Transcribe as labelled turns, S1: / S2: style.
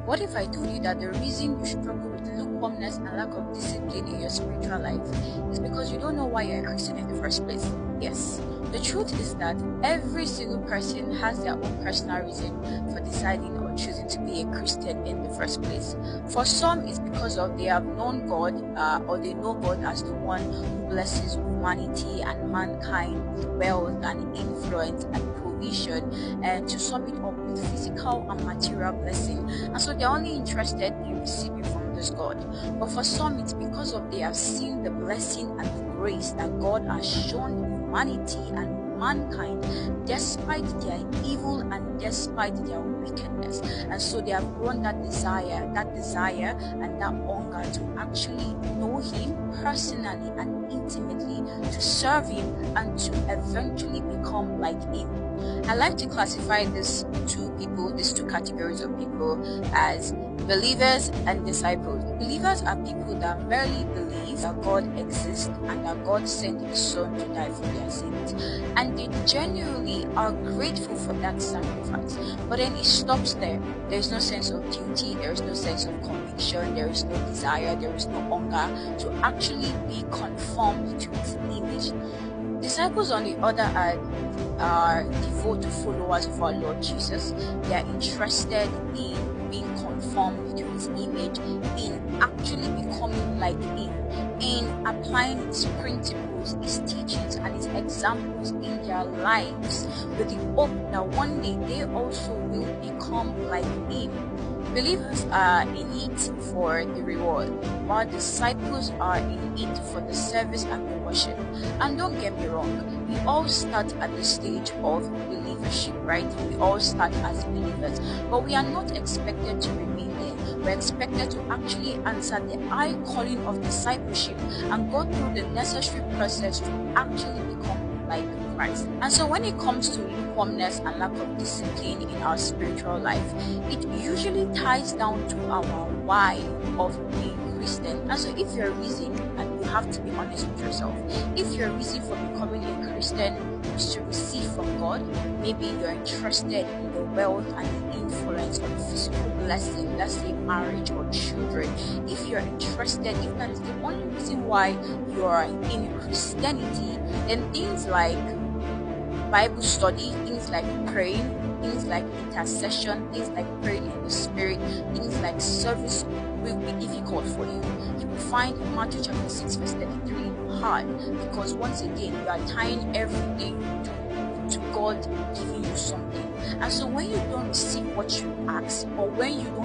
S1: What if I told you that the reason you struggle with lukewarmness and lack of discipline in your spiritual life is because you don't know why you're a Christian in the first place? Yes. The truth is that every single person has their own personal reason for deciding or choosing to be a Christian in the first place. For some, it's because of they have known God or they know God as the one who blesses humanity and mankind with wealth and influence and provision, and to sum it up with physical and material blessing, and so they're only interested in receiving from this God. But for some, it's because of they have seen the blessing and the grace that God has shown humanity and mankind despite their evil and despite their wickedness, and so they have grown that desire and that hunger to actually know Him personally and intimately, to serve Him and to eventually become like Him. I like to classify these two categories of people as believers and disciples. Believers are people that merely believe that God exists and that God sent His Son to die for their sins, and they genuinely are grateful for that sacrifice. But then it stops there. There is no sense of duty, there is no sense of conviction, there is no desire, there is no hunger to actually be conformed to His image. Disciples, on the other hand, are devoted followers of our Lord Jesus. They are interested in being conformed to His image, in actually becoming like Him, in applying His principles, His teachings, and His examples in their lives, with the hope that one day they also will become like Him. Believers are in it for the reward, while disciples are in it for the service and the worship. And don't get me wrong, we all start at the stage of believership, right? We all start as believers, but we are not expected to remain there. We're expected to actually answer the high calling of discipleship and go through the necessary process to actually become like Christ. And so when it comes to lukewarmness and lack of discipline in our spiritual life, it usually ties down to our why of being Christian. And so if your reason, and you have to be honest with yourself, if your reason for becoming a Christian is to receive from God, maybe you're interested in the wealth and the influence of physical blessing, let's say marriage or children, if you're interested, if that is the only reason why you are in Christianity, then things like Bible study, things like praying, things like intercession, things like praying in the Spirit, things like service will be difficult for you. You will find Matthew chapter 6 verse 33 hard, because once again you are tying everything to God giving you something. And so when you don't receive what you ask, or when you don't